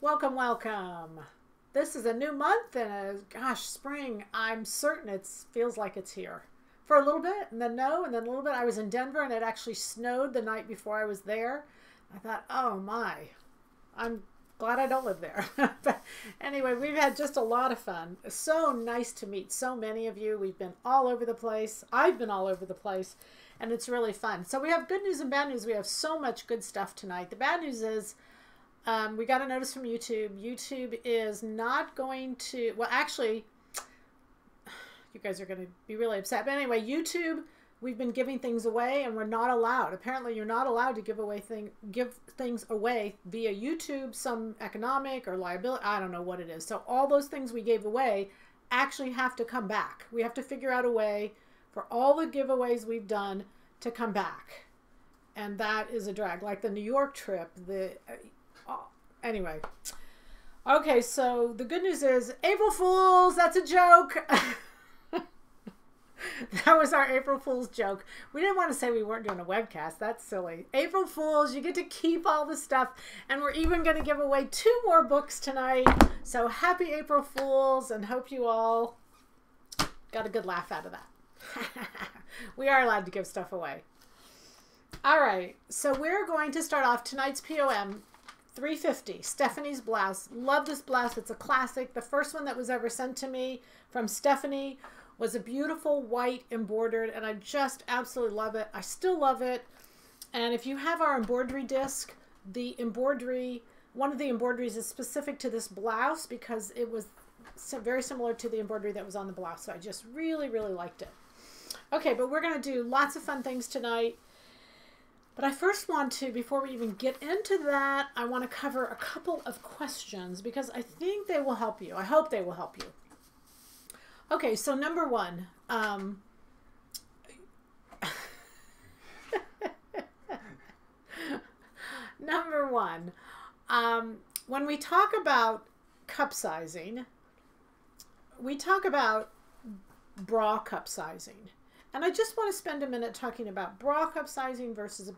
Welcome, welcome. This is a new month and gosh, spring. I'm certain it feels like it's here. For a little bit and then no, and then a little bit. I was in Denver and it actually snowed the night before I was there. I thought, oh my, I'm glad I don't live there. But anyway, we've had just a lot of fun. So nice to meet so many of you. We've been all over the place. I've been all over the place and it's really fun. So we have good news and bad news. We have so much good stuff tonight. The bad news is we got a notice from YouTube. YouTube is not going to, well, actually, you guys are going to be really upset. But anyway, YouTube, we've been giving things away and we're not allowed. Apparently, you're not allowed to give things away via YouTube, some economic or liability. I don't know what it is. So all those things we gave away actually have to come back. We have to figure out a way for all the giveaways we've done to come back. And that is a drag. Like the New York trip, anyway. Okay, so the good news is April Fools, that's a joke. That was our April Fool's joke. We didn't want to say we weren't doing a webcast. That's silly. April Fools, you get to keep all the stuff. And we're even going to give away 2 more books tonight. So happy April Fools and hope you all got a good laugh out of that. We are allowed to give stuff away. All right, so we're going to start off tonight's PoM 350, Stephanie's blouse. Love this blouse. It's a classic. The first one that was ever sent to me from Stephanie was a beautiful white embroidered, and I just absolutely love it. I still love it. And if you have our embroidery disc, the embroidery, one of the embroideries is specific to this blouse because it was very similar to the embroidery that was on the blouse. So I just really, really liked it. Okay, but we're going to do lots of fun things tonight. But I first want to, before we even get into that, I want to cover a couple of questions because I think they will help you. I hope they will help you. Okay, so number one. Number one. When we talk about cup sizing, we talk about bra cup sizing. And I just want to spend a minute talking about bra cup sizing versus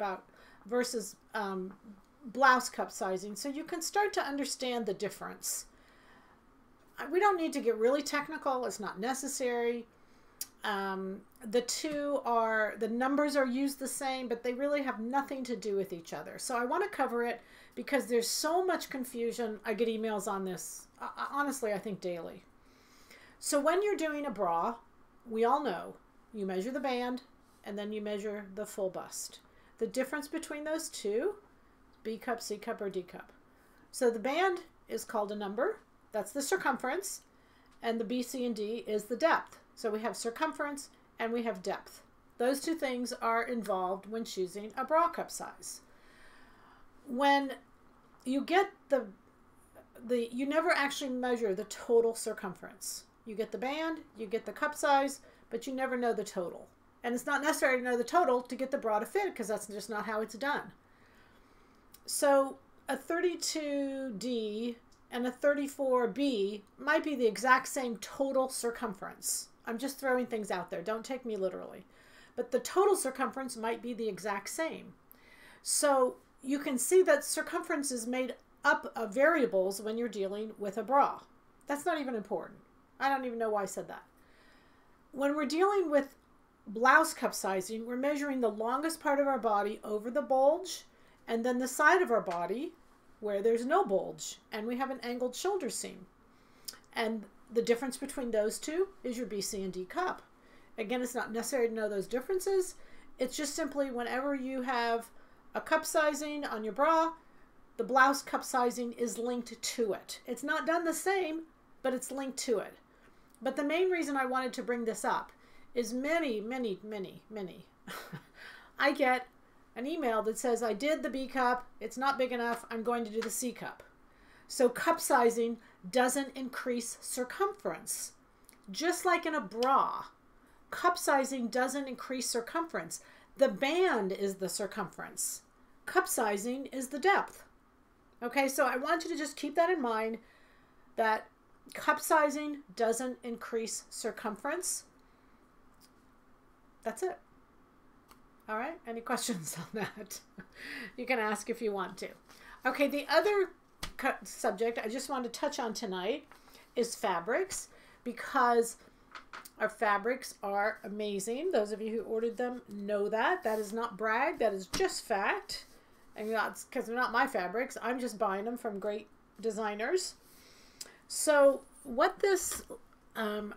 blouse cup sizing so you can start to understand the difference. We don't need to get really technical. It's not necessary. The numbers are used the same, but they really have nothing to do with each other. So I want to cover it because there's so much confusion. I get emails on this, honestly, I think daily. So when you're doing a bra, we all know, you measure the band and then you measure the full bust. The difference between those two, B cup, C cup, or D cup. So the band is called a number. That's the circumference. And the B, C, and D is the depth. So we have circumference and we have depth. Those two things are involved when choosing a bra cup size. When you get you never actually measure the total circumference. You get the band, you get the cup size, but you never know the total. And it's not necessary to know the total to get the bra to fit because that's just not how it's done. So a 32D and a 34B might be the exact same total circumference. I'm just throwing things out there. Don't take me literally. But the total circumference might be the exact same. So you can see that circumference is made up of variables when you're dealing with a bra. That's not even important. I don't even know why I said that. When we're dealing with blouse cup sizing, we're measuring the longest part of our body over the bulge and then the side of our body where there's no bulge and we have an angled shoulder seam. And the difference between those two is your B, C, and D cup. Again, it's not necessary to know those differences. It's just simply whenever you have a cup sizing on your bra, the blouse cup sizing is linked to it. It's not done the same, but it's linked to it. But the main reason I wanted to bring this up is many I get an email that says, I did the B cup, it's not big enough, I'm going to do the C cup. So cup sizing doesn't increase circumference. Just like in a bra, cup sizing doesn't increase circumference. The band is the circumference. Cup sizing is the depth. Okay, so I want you to just keep that in mind, that cup sizing doesn't increase circumference. That's it. All right, any questions on that? You can ask if you want to. Okay, the other subject I just wanted to touch on tonight is fabrics, because our fabrics are amazing. Those of you who ordered them know that. That is not brag. That is just fact. And that's because they're not my fabrics. I'm just buying them from great designers. So what this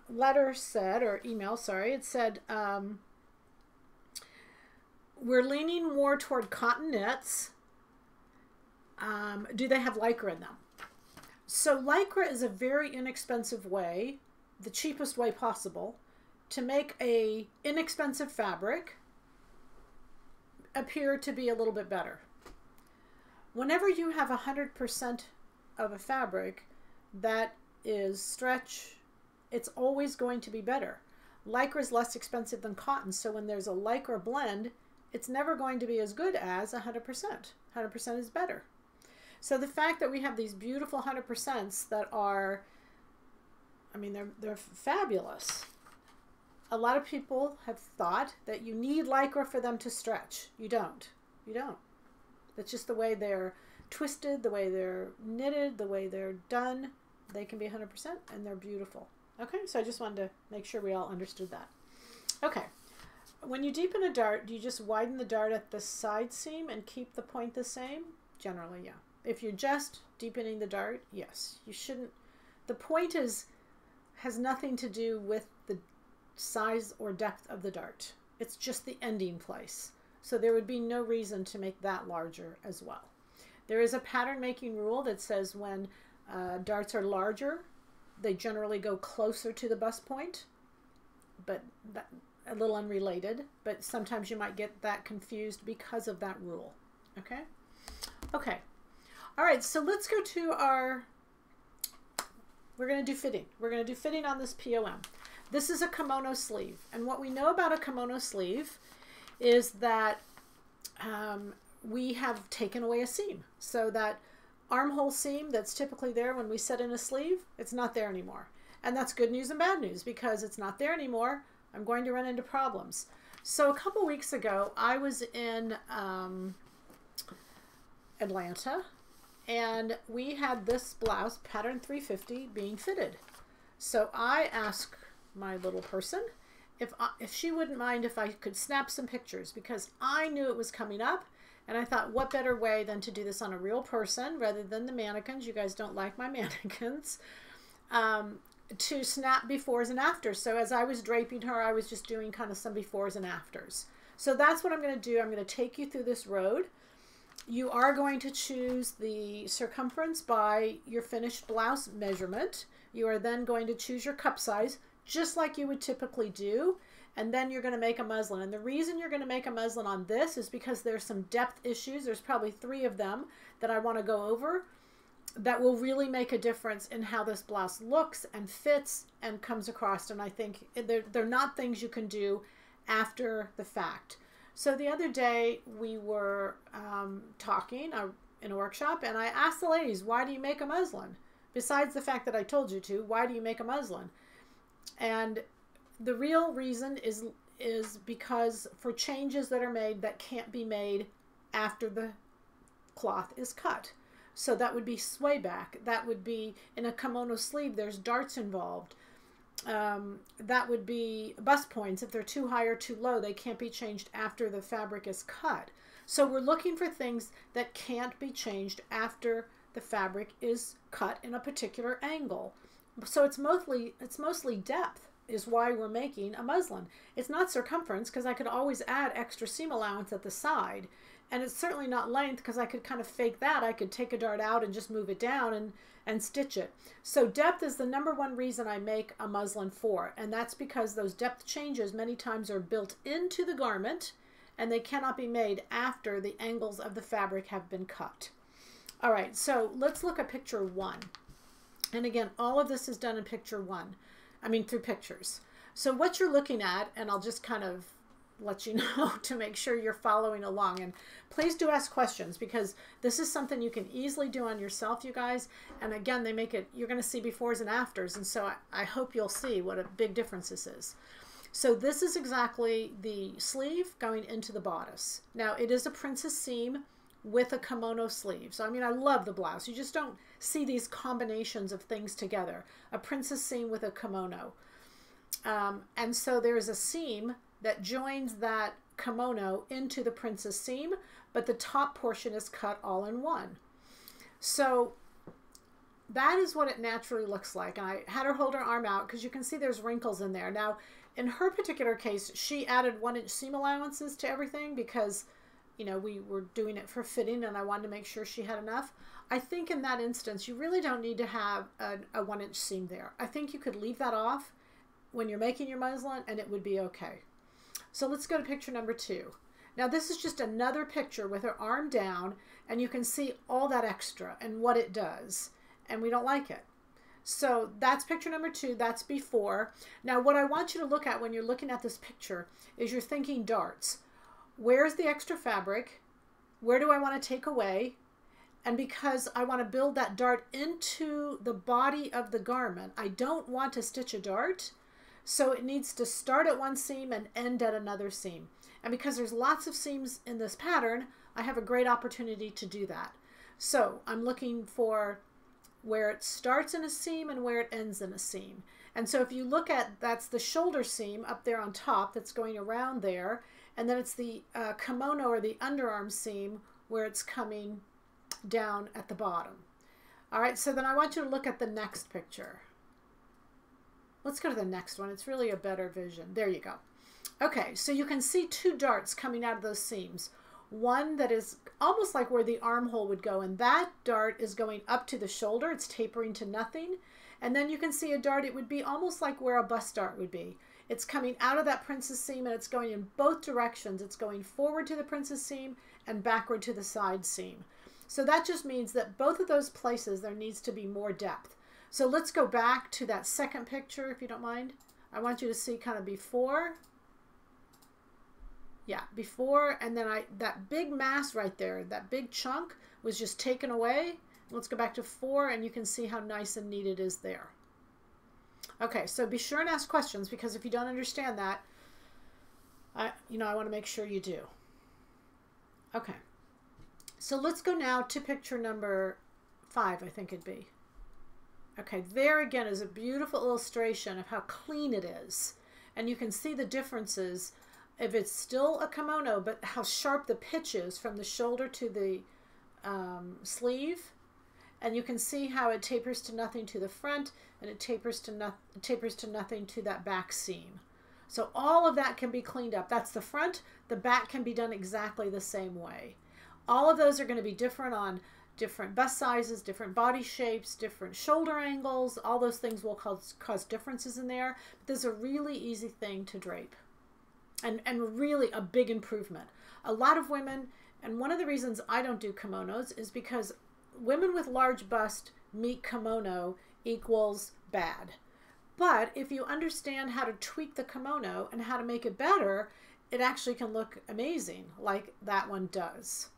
letter said, or email, sorry, it said, we're leaning more toward cotton knits. Do they have Lycra in them? So Lycra is a very inexpensive way, the cheapest way possible, to make a inexpensive fabric appear to be a little bit better. Whenever you have 100% of a fabric that is stretch, it's always going to be better. Lycra is less expensive than cotton, so when there's a Lycra blend, it's never going to be as good as 100%. 100% is better. So the fact that we have these beautiful 100%s that are, I mean, they're fabulous. A lot of people have thought that you need Lycra for them to stretch. You don't. You don't. That's just the way they're twisted, the way they're knitted, the way they're done. They can be 100% and they're beautiful. Okay, so I just wanted to make sure we all understood that. Okay, when you deepen a dart, do you just widen the dart at the side seam and keep the point the same? Generally, yeah. If you're just deepening the dart, yes. You shouldn't. The point has nothing to do with the size or depth of the dart. It's just the ending place. So there would be no reason to make that larger as well. There is a pattern making rule that says when darts are larger, they generally go closer to the bust point, but that, a little unrelated, but sometimes you might get that confused because of that rule. Okay? Okay. All right, so let's go to our, we're going to do fitting. We're going to do fitting on this PoM. This is a kimono sleeve. And what we know about a kimono sleeve is that we have taken away a seam. So that armhole seam that's typically there when we set in a sleeve, it's not there anymore. And that's good news and bad news, because it's not there anymore. I'm going to run into problems. So a couple weeks ago, I was in Atlanta, and we had this blouse, pattern 350, being fitted. So I asked my little person if she wouldn't mind if I could snap some pictures, because I knew it was coming up, and I thought, what better way than to do this on a real person rather than the mannequins. You guys don't like my mannequins. To snap befores and afters. So as I was draping her, I was just doing kind of some befores and afters. So that's what I'm going to do. I'm going to take you through this road. You are going to choose the circumference by your finished blouse measurement. You are then going to choose your cup size, just like you would typically do. And then you're going to make a muslin. And the reason you're going to make a muslin on this is because there's some depth issues. There's probably 3 of them that I want to go over that will really make a difference in how this blouse looks and fits and comes across. And I think they're not things you can do after the fact. So the other day we were talking in a workshop, and I asked the ladies, why do you make a muslin? Besides the fact that I told you to, why do you make a muslin? And the real reason is because for changes that are made that can't be made after the cloth is cut. So that would be sway back. That would be in a kimono sleeve, there's darts involved. That would be bust points. If they're too high or too low, they can't be changed after the fabric is cut. So we're looking for things that can't be changed after the fabric is cut in a particular angle. So it's mostly depth is why we're making a muslin. It's not circumference, because I could always add extra seam allowance at the side. And it's certainly not length, because I could kind of fake that. I could take a dart out and just move it down and stitch it. So depth is the #1 reason I make a muslin for. And that's because those depth changes many times are built into the garment, and they cannot be made after the angles of the fabric have been cut. All right, so let's look at picture 1. And again, all of this is done in picture 1. I mean, through pictures. So what you're looking at, and I'll just kind of let you know to make sure you're following along, and please do ask questions, because this is something you can easily do on yourself, you guys. And again, they make it, you're going to see befores and afters, and so I hope you'll see what a big difference this is. So this is exactly the sleeve going into the bodice. Now it is a princess seam with a kimono sleeve. So, I mean, I love the blouse. You just don't see these combinations of things together. A princess seam with a kimono. And so there's a seam that joins that kimono into the princess seam, but the top portion is cut all in one. So that is what it naturally looks like. And I had her hold her arm out because you can see there's wrinkles in there. Now, in her particular case, she added 1-inch seam allowances to everything because, you know, we were doing it for fitting and I wanted to make sure she had enough. I think in that instance, you really don't need to have a 1-inch seam there. I think you could leave that off when you're making your muslin and it would be okay. So let's go to picture number 2. Now this is just another picture with her arm down and you can see all that extra and what it does. And we don't like it. So that's picture number 2. That's before. Now what I want you to look at when you're looking at this picture is you're thinking darts. Where's the extra fabric? Where do I want to take away? And because I want to build that dart into the body of the garment, I don't want to stitch a dart. So it needs to start at one seam and end at another seam. And because there's lots of seams in this pattern, I have a great opportunity to do that. So I'm looking for where it starts in a seam and where it ends in a seam. And so if you look at, that's the shoulder seam up there on top that's going around there. And then it's the kimono or the underarm seam where it's coming down at the bottom. All right, so then I want you to look at the next picture. Let's go to the next one. It's really a better vision. There you go. Okay, so you can see 2 darts coming out of those seams. One that is almost like where the armhole would go, and that dart is going up to the shoulder. It's tapering to nothing. And then you can see a dart, it would be almost like where a bust dart would be. It's coming out of that princess seam and it's going in both directions. It's going forward to the princess seam and backward to the side seam. So that just means that both of those places there needs to be more depth. So let's go back to that second picture if you don't mind. I want you to see kind of before. Yeah, before, and then that big mass right there, that big chunk was just taken away. Let's go back to 4 and you can see how nice and neat it is there. Okay, so be sure and ask questions because if you don't understand that, I want to make sure you do. Okay, so let's go now to picture number 5, I think it'd be. Okay, there again is a beautiful illustration of how clean it is. And you can see the differences if it's still a kimono, but how sharp the pitch is from the shoulder to the sleeve. And you can see how it tapers to nothing to the front and it tapers to nothing to that back seam. So all of that can be cleaned up. That's the front. The back can be done exactly the same way. All of those are going to be different on different bust sizes, different body shapes, different shoulder angles. All those things will cause differences in there. But this is a really easy thing to drape. And really a big improvement. A lot of women, and one of the reasons I don't do kimonos is because women with large bust meet kimono equals bad. But if you understand how to tweak the kimono and how to make it better, it actually can look amazing like that one does.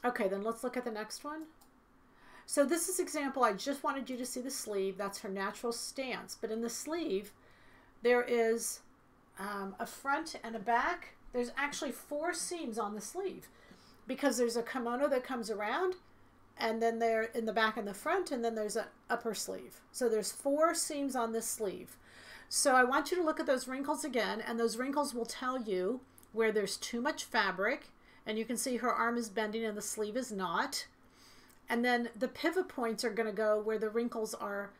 Okay, then let's look at the next one. So this is example, I just wanted you to see the sleeve. That's her natural stance. But in the sleeve, there is a front and a back. There's actually 4 seams on the sleeve because there's a kimono that comes around and then they're in the back and the front and then there's an upper sleeve. So there's 4 seams on this sleeve. So I want you to look at those wrinkles again, and those wrinkles will tell you where there's too much fabric, and you can see her arm is bending and the sleeve is not. And then the pivot points are going to go where the wrinkles are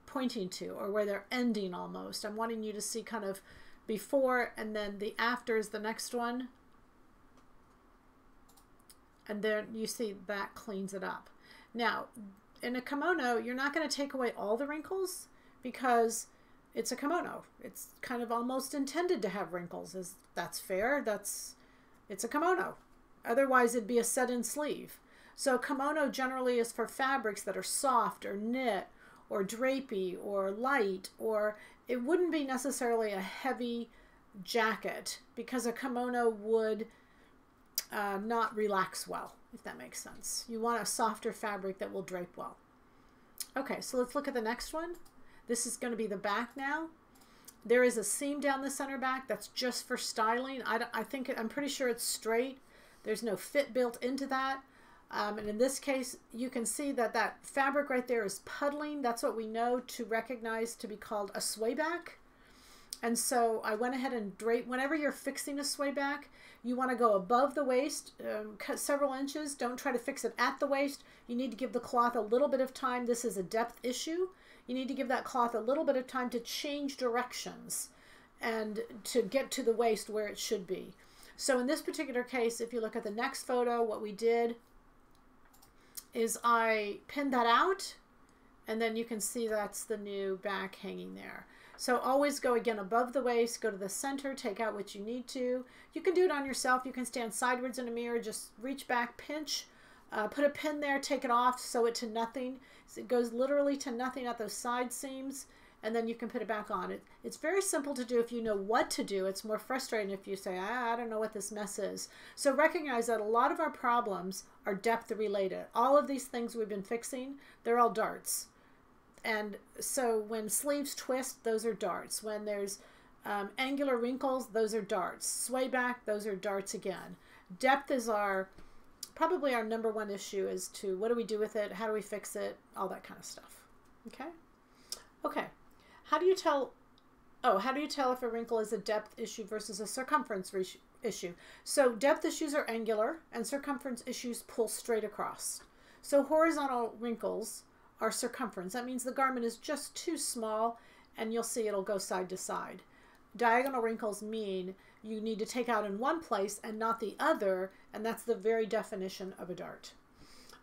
pointing to or where they're ending almost. I'm wanting you to see kind of before and then the after is the next one. And then you see that cleans it up. Now, in a kimono, you're not going to take away all the wrinkles because it's a kimono. It's kind of almost intended to have wrinkles. That's fair. It's a kimono. Otherwise, it'd be a set-in sleeve. So kimono generally is for fabrics that are soft or knit or drapey or light, or it wouldn't be necessarily a heavy jacket because a kimono would not relax well, if that makes sense. You want a softer fabric that will drape well. Okay, so let's look at the next one. This is going to be the back now. There is a seam down the center back that's just for styling. I'm pretty sure it's straight. There's no fit built into that. And in this case, you can see that that fabric right there is puddling. That's what we know to recognize to be called a sway back. And so I went ahead and drape. Whenever you're fixing a sway back, you want to go above the waist, cut several inches. Don't try to fix it at the waist. You need to give the cloth a little bit of time. This is a depth issue. You need to give that cloth a little bit of time to change directions and to get to the waist where it should be. So in this particular case, if you look at the next photo, what we did is I pinned that out, and then you can see that's the new back hanging there. So always go again above the waist, go to the center, take out what you need to. You can do it on yourself. You can stand sideways in a mirror, just reach back, pinch, put a pin there, take it off, sew it to nothing. So it goes literally to nothing at those side seams, and then you can put it back on. It's very simple to do if you know what to do. It's more frustrating if you say, I don't know what this mess is. So recognize that a lot of our problems are depth related. All of these things we've been fixing, they're all darts. And so when sleeves twist, those are darts. When there's angular wrinkles, those are darts. Sway back, those are darts again. Depth is probably our number one issue as to what do we do with it, how do we fix it, all that kind of stuff. Okay? Okay. How do you tell if a wrinkle is a depth issue versus a circumference issue? So depth issues are angular and circumference issues pull straight across. So horizontal wrinkles are circumference. That means the garment is just too small, and you'll see it'll go side to side. Diagonal wrinkles mean you need to take out in one place and not the other, and that's the very definition of a dart.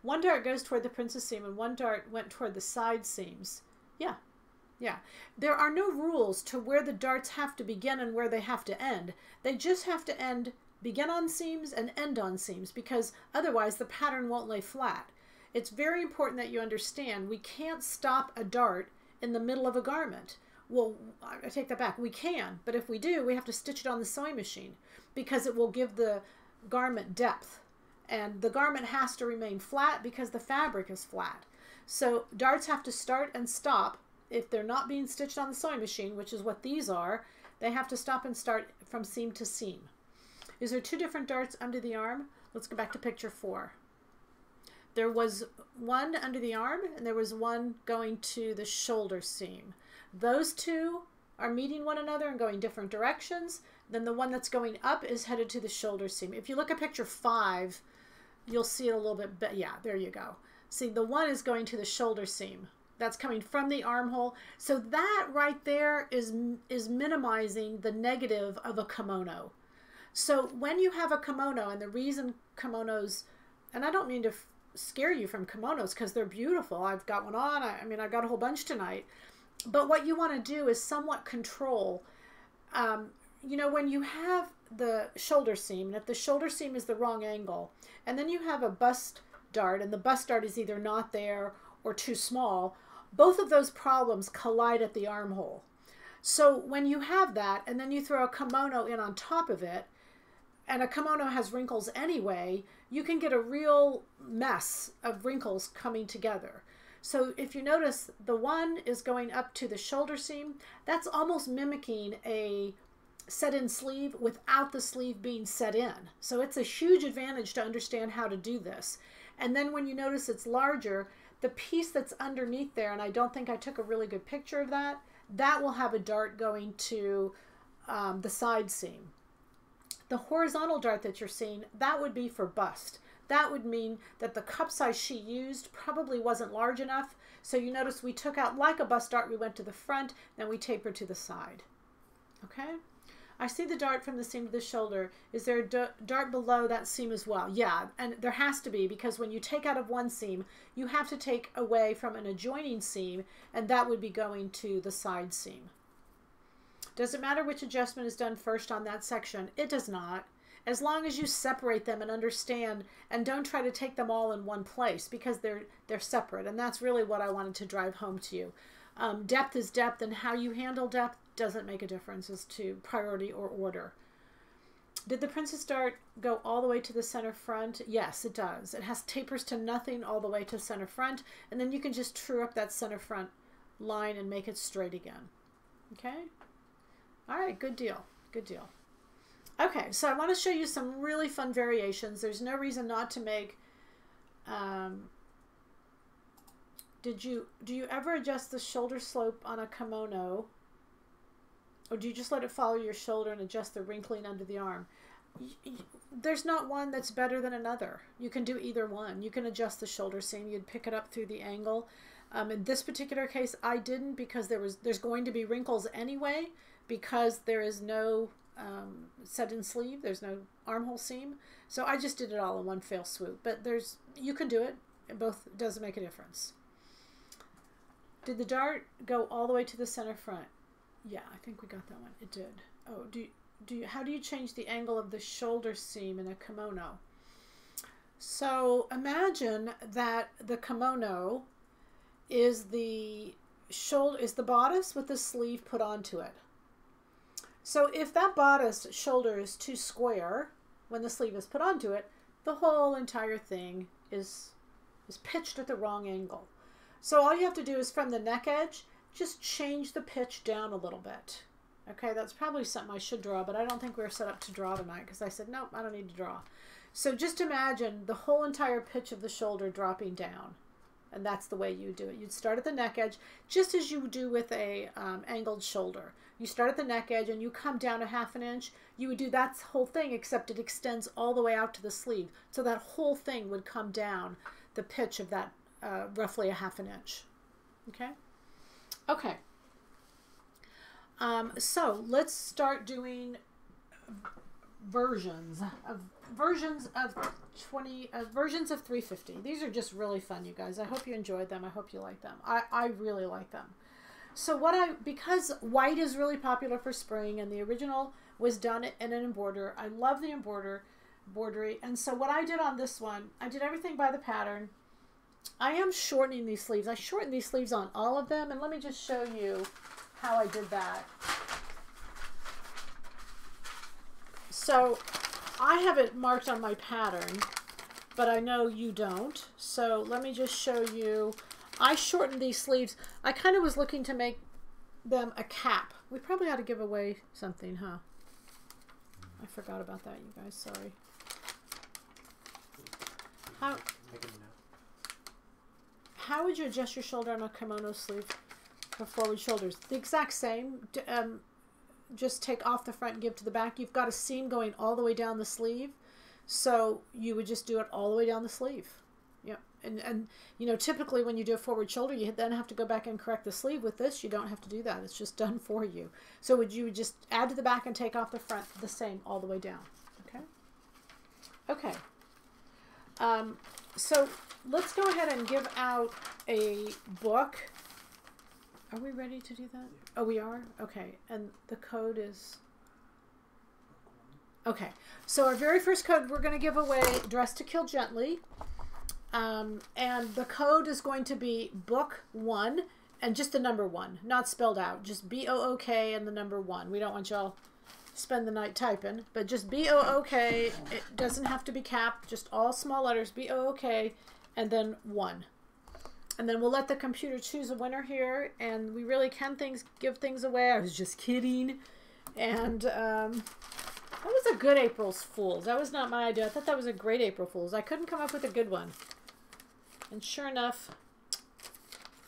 One dart goes toward the princess seam and one dart went toward the side seams. Yeah. There are no rules to where the darts have to begin and where they have to end. They just have to begin on seams and end on seams, because otherwise the pattern won't lay flat. It's very important that you understand we can't stop a dart in the middle of a garment. Well, I take that back. We can, but if we do, we have to stitch it on the sewing machine because it will give the garment depth. And the garment has to remain flat because the fabric is flat. So darts have to start and stop. If they're not being stitched on the sewing machine, which is what these are, they have to stop and start from seam to seam. Is there two different darts under the arm? Let's go back to picture 4. There was one under the arm and there was one going to the shoulder seam. Those two are meeting one another and going different directions. Then the one that's going up is headed to the shoulder seam. If you look at picture 5, you'll see it a little bit better. Yeah, there you go. See, the one is going to the shoulder seam. That's coming from the armhole. So that right there is minimizing the negative of a kimono. So when you have a kimono, and the reason kimonos, and I don't mean to scare you from kimonos because they're beautiful. I've got one on. I mean, I've got a whole bunch tonight. But what you want to do is somewhat control, you know, when you have the shoulder seam, and if the shoulder seam is the wrong angle, and then you have a bust dart, and the bust dart is either not there or too small, both of those problems collide at the armhole. So when you have that, and then you throw a kimono in on top of it, and a kimono has wrinkles anyway, you can get a real mess of wrinkles coming together. So if you notice, the one is going up to the shoulder seam. That's almost mimicking a set-in sleeve without the sleeve being set in. So it's a huge advantage to understand how to do this. And then when you notice it's larger, the piece that's underneath there, and I don't think I took a really good picture of that, that will have a dart going to the side seam. The horizontal dart that you're seeing, that would be for bust. That would mean that the cup size she used probably wasn't large enough. So you notice we took out, like a bust dart, we went to the front, then we tapered to the side. Okay? I see the dart from the seam to the shoulder. Is there a dart below that seam as well? Yeah, and there has to be, because when you take out of one seam, you have to take away from an adjoining seam, and that would be going to the side seam. Does it matter which adjustment is done first on that section? It does not. As long as you separate them and understand, and don't try to take them all in one place, because they're separate, and that's really what I wanted to drive home to you. Depth is depth, and how you handle depth doesn't make a difference as to priority or order. Did the princess dart go all the way to the center front? Yes, it does. It has tapers to nothing all the way to center front, and then you can just true up that center front line and make it straight again. Okay? All right, good deal. Good deal. Okay, so I want to show you some really fun variations. There's no reason not to make do you ever adjust the shoulder slope on a kimono, or do you just let it follow your shoulder and adjust the wrinkling under the arm? There's not one that's better than another. You can do either one. You can adjust the shoulder seam. You'd pick it up through the angle. In this particular case, I didn't, because there's going to be wrinkles anyway, because there is no set-in sleeve. There's no armhole seam. So I just did it all in one fell swoop. But you can do it. It both doesn't make a difference. Did the dart go all the way to the center front? Yeah, I think we got that one. It did. Oh, how do you change the angle of the shoulder seam in a kimono? So imagine that the kimono is the bodice with the sleeve put onto it. So if that bodice shoulder is too square when the sleeve is put onto it, the whole entire thing is pitched at the wrong angle. So all you have to do is, from the neck edge, just change the pitch down a little bit. Okay, that's probably something I should draw, but I don't think we're set up to draw tonight, because I said, nope, I don't need to draw. So just imagine the whole entire pitch of the shoulder dropping down. And that's the way you do it. You'd start at the neck edge, just as you do with a angled shoulder. You start at the neck edge and you come down a ½ inch. You would do that whole thing, except it extends all the way out to the sleeve. So that whole thing would come down the pitch of that roughly a ½ inch. Okay? Okay. So let's start doing versions of 350. These are just really fun, you guys. I hope you enjoyed them. I hope you like them. I really like them. So because white is really popular for spring, and the original was done in an embroider, I love the embroidery. And so what I did on this one, I did everything by the pattern. I am shortening these sleeves. I shortened these sleeves on all of them, and let me just show you how I did that. So I have it marked on my pattern, but I know you don't. So let me just show you. I shortened these sleeves. I kind of was looking to make them a cap. We probably ought to give away something, huh? I forgot about that, you guys. Sorry. How would you adjust your shoulder on a kimono sleeve for forward shoulders? The exact same. Just take off the front and give to the back. You've got a seam going all the way down the sleeve, so you would just do it all the way down the sleeve. Yep. And you know, typically when you do a forward shoulder, you then have to go back and correct the sleeve. With this, you don't have to do that. It's just done for you. So you would just add to the back and take off the front the same all the way down. Okay. Okay. So let's go ahead and give out a book. Are we ready to do that? Oh, we are? Okay. And the code is... Okay. So our very first code, we're going to give away Dress to Kill Gently. And the code is going to be book 1 and just the number 1, not spelled out. Just B-O-O-K and the number 1. We don't want y'all spend the night typing, but just B-O-O-K. It doesn't have to be capped, just all small letters, B-O-O-K, and then 1. And then we'll let the computer choose a winner here, and we really can give things away. I was just kidding. And that was a good April Fool's. That was not my idea. I thought that was a great April Fool's. I couldn't come up with a good one. And sure enough,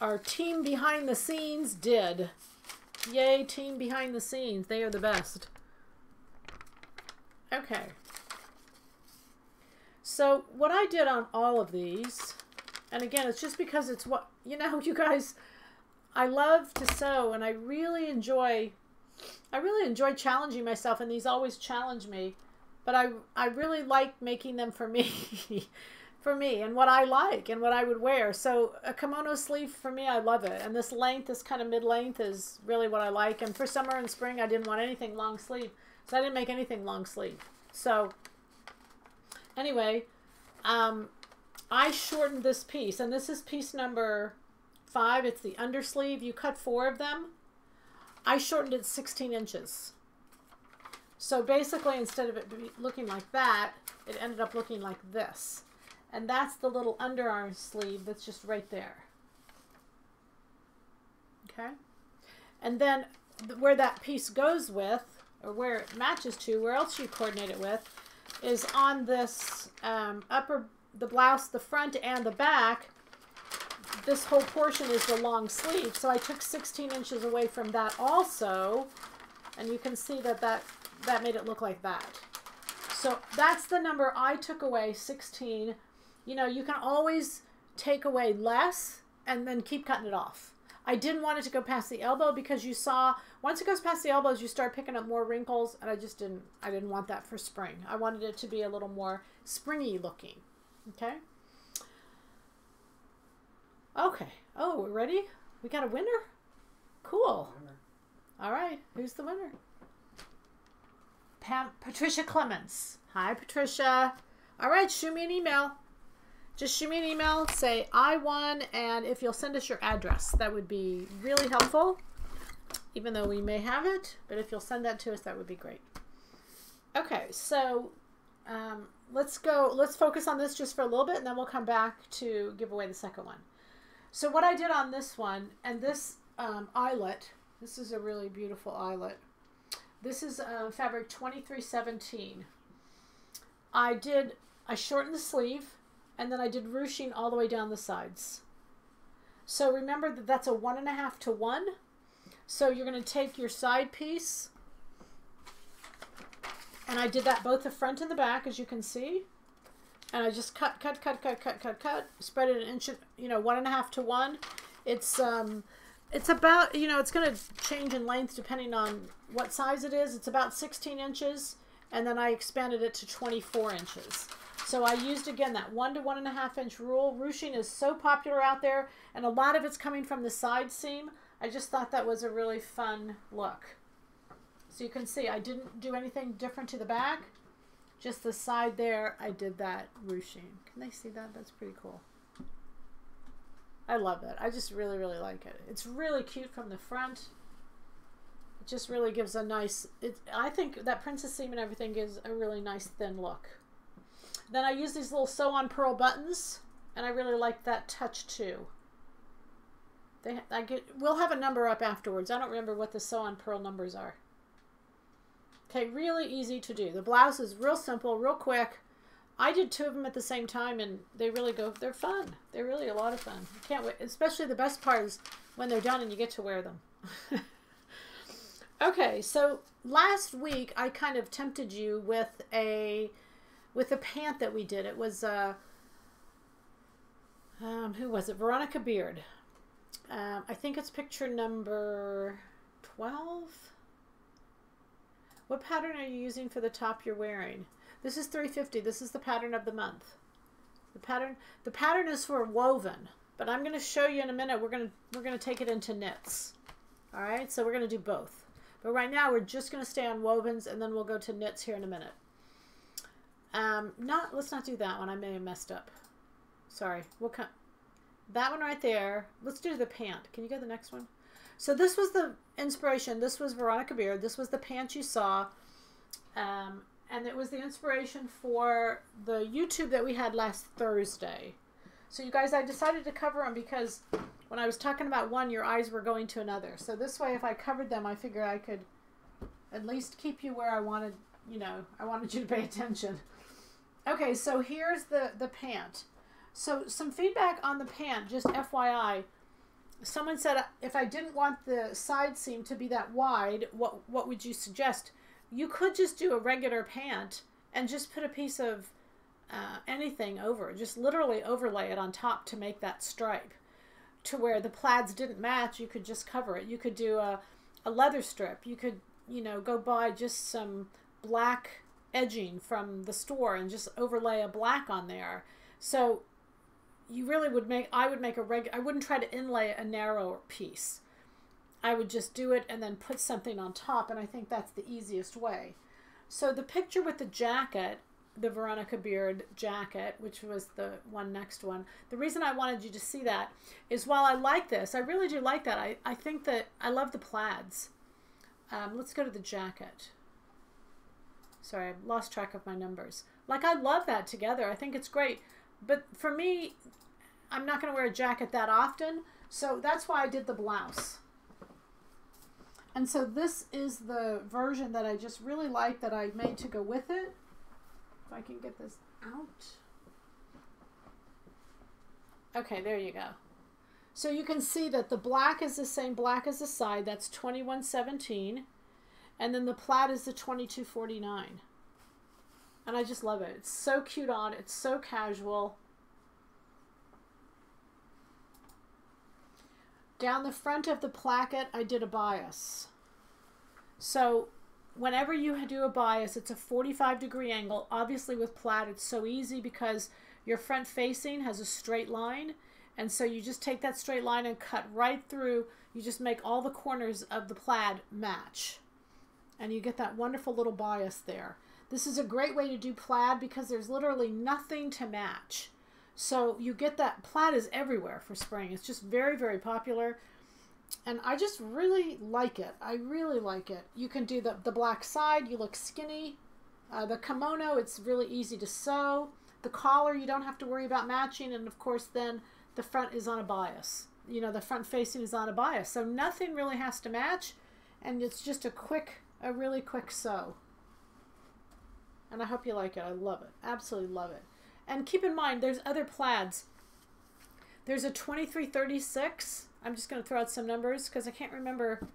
our team behind the scenes did. Yay, team behind the scenes. They are the best. Okay. So what I did on all of these, and again, it's just because it's what, you know, you guys, I love to sew, and I really enjoy challenging myself, and these always challenge me, but I really like making them for me, and what I like and what I would wear. So a kimono sleeve, for me, I love it. And this length, this kind of mid-length, is really what I like. And for summer and spring, I didn't want anything long sleeve, so I didn't make anything long sleeve. So anyway, I shortened this piece, and this is piece number 5. It's the undersleeve. You cut 4 of them. I shortened it 16 inches. So basically, instead of it looking like that, it ended up looking like this. And that's the little underarm sleeve that's just right there. Okay? And then where that piece goes with, or where it matches to, where else you coordinate it with, is on this the blouse, the front and the back, this whole portion is the long sleeve. So I took 16 inches away from that also. And you can see that that made it look like that. So that's the number I took away, 16. You know, you can always take away less and then keep cutting it off. I didn't want it to go past the elbow because you saw, once it goes past the elbows, you start picking up more wrinkles, and I didn't want that for spring. I wanted it to be a little more springy looking. Okay? Okay. Oh, we're ready? We got a winner? Cool. All right. Who's the winner? Patricia Clements. Hi, Patricia. All right. Shoot me an email. Just shoot me an email. Say, I won. And if you'll send us your address, that would be really helpful. Even though we may have it. But if you'll send that to us, that would be great. Okay. So let's go. Let's focus on this just for a little bit. And then we'll come back to give away the second one. So what I did on this one, and this eyelet, this is a really beautiful eyelet. This is fabric 2317. I shortened the sleeve, and then I did ruching all the way down the sides. So remember that that's a 1.5 to 1. So you're going to take your side piece, and I did that both the front and the back, as you can see. And I just cut, spread it an inch, 1.5 to 1. It's about, it's going to change in length depending on what size it is. It's about 16 inches, and then I expanded it to 24 inches. So I used, again, that 1 to 1.5 inch rule. Ruching is so popular out there, and a lot of it's coming from the side seam. I just thought that was a really fun look. So you can see I didn't do anything different to the back. Just the side there, I did that ruching. Can they see that? That's pretty cool. I love it. I just really, really like it. It's really cute from the front. It just really gives a nice, I think that princess seam and everything gives a really nice thin look. Then I use these little sew-on pearl buttons, and I really like that touch too. We'll have a number up afterwards. I don't remember what the sew-on pearl numbers are. Okay, really easy to do. The blouse is real simple, real quick. I did 2 of them at the same time, and they really they're fun. They're really a lot of fun. I can't wait. Especially the best part is when they're done and you get to wear them. Okay, so last week I kind of tempted you with a pant that we did. It was, who was it? Veronica Beard. I think it's picture number 12. What pattern are you using for the top you're wearing? This is 350. This is the pattern of the month. The pattern is for woven, but I'm going to show you in a minute. We're going to take it into knits. All right, so we're going to do both. But right now we're just going to stay on wovens, and then we'll go to knits here in a minute. Let's not do that one. I may have messed up. Sorry. We'll cut that one right there. Let's do the pant. Can you go to the next one? So this was the inspiration. This was Veronica Beard. This was the pant you saw. And it was the inspiration for the YouTube that we had last Thursday. So you guys, I decided to cover them because when I was talking about one, your eyes were going to another. So this way, if I covered them, I figured I could at least keep you where I wanted, I wanted you to pay attention. Okay, so here's the pant. So some feedback on the pant, just FYI. Someone said, if I didn't want the side seam to be that wide, what would you suggest? You could just do a regular pant and just put a piece of anything over. Just literally overlay it on top to make that stripe. To where the plaids didn't match, you could just cover it. You could do a leather strip. You could, go buy just some black edging from the store and just overlay a black on there. So you really would I wouldn't try to inlay a narrow piece. I would just do it and then put something on top, and I think that's the easiest way. So the picture with the jacket, the Veronica Beard jacket, which was the next one, the reason I wanted you to see that is while I like this, I really do like that. I think that I love the plaids. Let's go to the jacket. Sorry, I lost track of my numbers. I love that together. I think it's great. But for me, I'm not going to wear a jacket that often, so that's why I did the blouse. And so this is the version that I just really like that I made to go with it. If I can get this out. Okay, there you go. So you can see that the black is the same black as the side. That's 2117. And then the plaid is the 2249. And I just love it. It's so cute on. It's so casual. Down the front of the placket, I did a bias. So whenever you do a bias, it's a 45-degree angle. Obviously with plaid, it's so easy because your front facing has a straight line. And so you just take that straight line and cut right through. You just make all the corners of the plaid match. And you get that wonderful little bias there. This is a great way to do plaid because there's literally nothing to match. So you get that. Plaid is everywhere for spring. It's just very, very popular. And I just really like it. I really like it. You can do the black side. You look skinny. The kimono, it's really easy to sew. The collar, you don't have to worry about matching. And of course, then the front is on a bias. You know, the front facing is on a bias. So nothing really has to match. And it's just a really quick sew. And I hope you like it. I love it. Absolutely love it. And keep in mind, there's other plaids. There's a 2336. I'm just going to throw out some numbers because I can't remember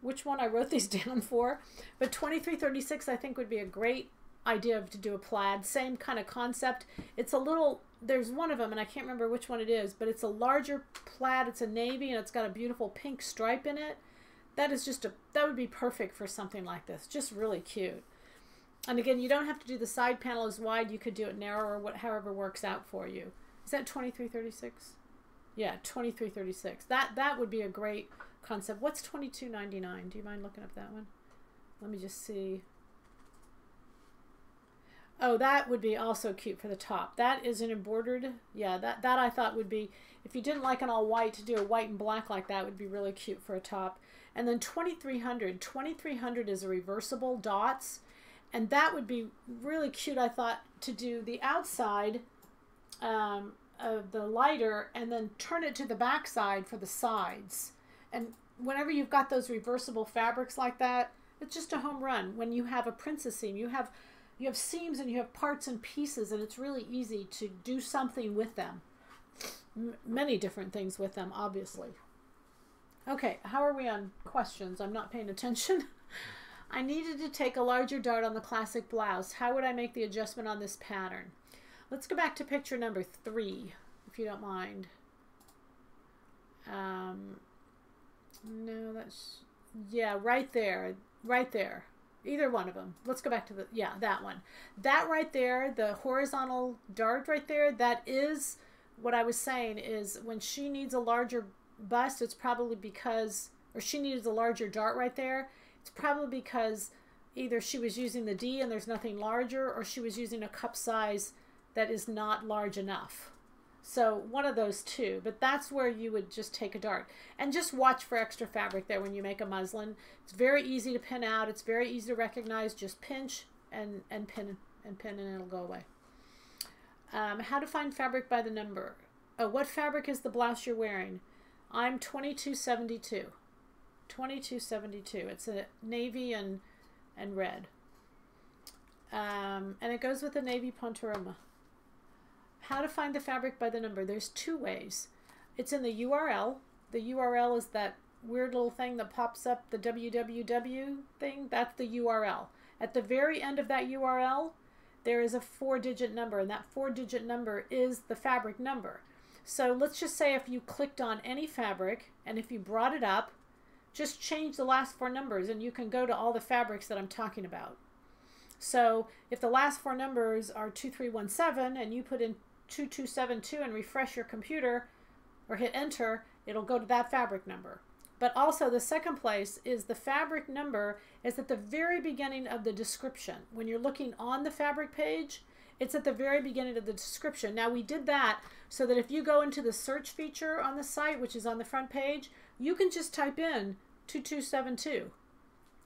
which one I wrote these down for. But 2336 I think would be a great idea to do a plaid. Same kind of concept. It's a little, there's one of them and I can't remember which one it is, but it's a larger plaid. It's a navy and it's got a beautiful pink stripe in it. That is just that would be perfect for something like this. Just really cute. And again, you don't have to do the side panel as wide. You could do it narrower, however works out for you. Is that 2336? Yeah, 2336. That would be a great concept. What's 2299? Do you mind looking up that one? Let me just see. Oh, that would be also cute for the top. That is an embroidered. Yeah, that I thought would be, if you didn't like an all white, to do a white and black like that would be really cute for a top. And then 2300. 2300 is a reversible dots. And that would be really cute, I thought, to do the outside of the lighter and then turn it to the back side for the sides. And whenever you've got those reversible fabrics like that, it's just a home run. When you have a princess seam, you have seams and you have parts and pieces, and it's really easy to do something with them. Many different things with them, obviously. Okay, how are we on questions? I'm not paying attention. I needed to take a larger dart on the classic blouse. How would I make the adjustment on this pattern? Let's go back to picture number 3, if you don't mind. No, that's, yeah, right there. Right there. Either one of them. Let's go back to that one. That right there, the horizontal dart right there, that is what I was saying is when she needs a larger bust, it's probably because, or she needs a larger dart right there, it's probably because either she was using the D and there's nothing larger, or she was using a cup size that is not large enough. So one of those two, but that's where you would just take a dart and just watch for extra fabric there when you make a muslin. It's very easy to pin out. It's very easy to recognize. Just pinch and pin and it'll go away. How to find fabric by the number. Oh, what fabric is the blouse you're wearing? I'm 2272. 2272. It's a navy and red. And it goes with the navy ponturoma. How to find the fabric by the number. There's 2 ways. It's in the URL. The URL is that weird little thing that pops up, the www thing. That's the URL. At the very end of that URL, there is a 4-digit number, and that 4-digit number is the fabric number. So let's just say if you clicked on any fabric, and if you brought it up, just change the last 4 numbers, and you can go to all the fabrics that I'm talking about. So if the last 4 numbers are 2317, and you put in 2272 and refresh your computer or hit enter, it'll go to that fabric number. But also the second place is the fabric number is at the very beginning of the description. When you're looking on the fabric page, it's at the very beginning of the description. Now we did that so that if you go into the search feature on the site, which is on the front page, you can just type in 2272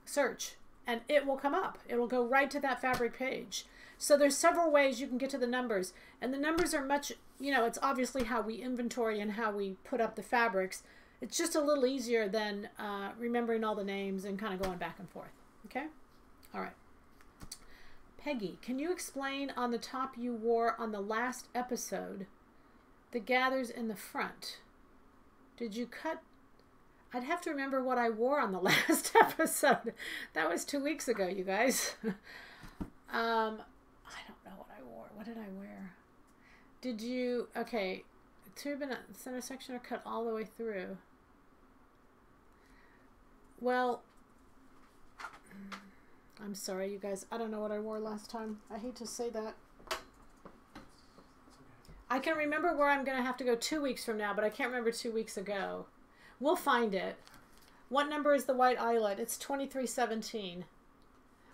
search and it will come up. It will go right to that fabric page. So there's several ways you can get to the numbers, and the numbers are much, you know, it's obviously how we inventory and how we put up the fabrics. It's just a little easier than remembering all the names and kind of going back and forth. Okay? All right. Peggy, can you explain on the top you wore on the last episode the gathers in the front. Did you cut? I'd have to remember what I wore on the last episode. That was 2 weeks ago, you guys. I don't know what I wore. What did I wear? Did you, okay, tube in the center section are cut all the way through. Well, I'm sorry, you guys. I don't know what I wore last time. I hate to say that. I can remember where I'm going to have to go 2 weeks from now, but I can't remember 2 weeks ago. We'll find it. What number is the white eyelet? It's 2317.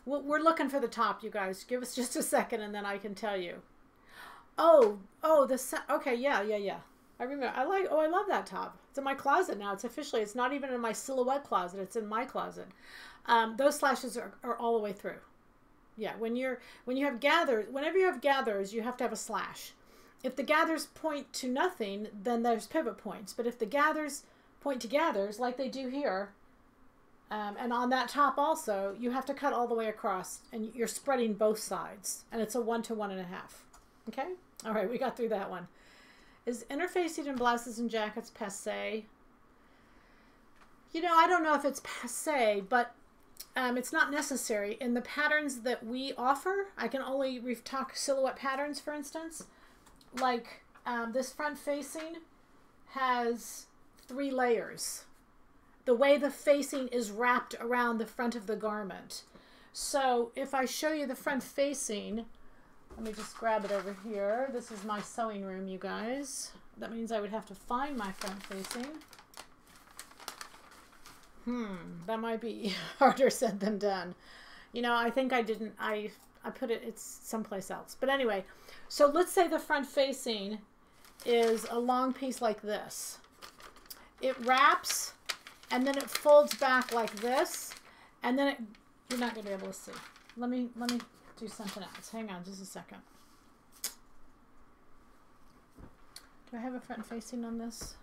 We're looking for the top, you guys. Give us just a second, and then I can tell you. Oh, okay, yeah. I remember. I love that top. It's in my closet now. It's not even in my silhouette closet. It's in my closet. Those slashes are all the way through. Yeah, whenever you have gathers, you have to have a slash. If the gathers point to nothing, then there's pivot points. But if the gathers point to gathers, like they do here, and on that top also, you have to cut all the way across, and you're spreading both sides. And it's a 1 to 1.5. Okay? All right, we got through that one. Is interfacing in blouses and jackets passé? You know, I don't know if it's passé, but it's not necessary. In the patterns that we offer, I can only talk silhouette patterns, for instance. Like this front facing has 3 layers. The way the facing is wrapped around the front of the garment. So if I show you the front facing, let me just grab it over here. This is my sewing room, you guys. That means I would have to find my front facing. That might be harder said than done. You know, I think I didn't, I put it's someplace else. But anyway, so let's say the front facing is a long piece like this. It wraps, and then it folds back like this, and then you're not going to be able to see. Let me do something else. Hang on just a second. Do I have a front facing on this?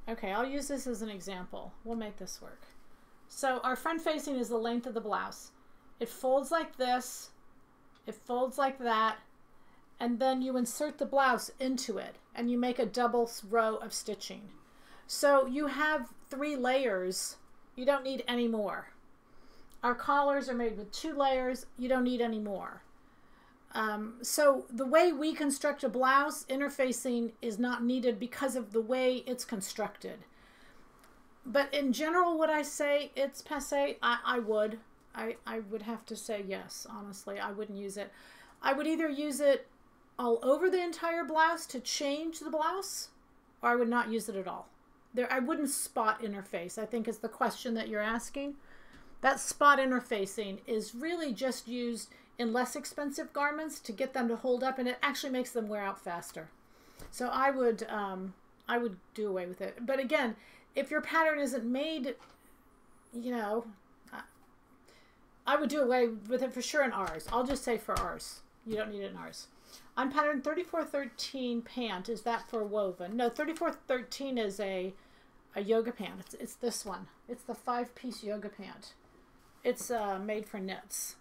Okay, I'll use this as an example. We'll make this work. So our front facing is the length of the blouse. It folds like this, it folds like that, and then you insert the blouse into it, and you make a double row of stitching. So you have 3 layers. You don't need any more. Our collars are made with 2 layers. You don't need any more. So the way we construct a blouse, interfacing is not needed because of the way it's constructed. But in general, would I say it's passé? I would. I would have to say yes, honestly. I wouldn't use it. I would either use it all over the entire blouse to change the blouse, or I would not use it at all. I wouldn't spot interface, I think is the question that you're asking. That spot interfacing is really just used in less expensive garments to get them to hold up, and it actually makes them wear out faster. So I would do away with it. But again, if your pattern isn't made, you know, I would do away with it for sure in ours. I'll just say for ours. You don't need it in ours. On pattern 3413 pant, is that for woven? No, 3413 is a yoga pant. It's this one. It's the 5-piece yoga pant. It's made for knits.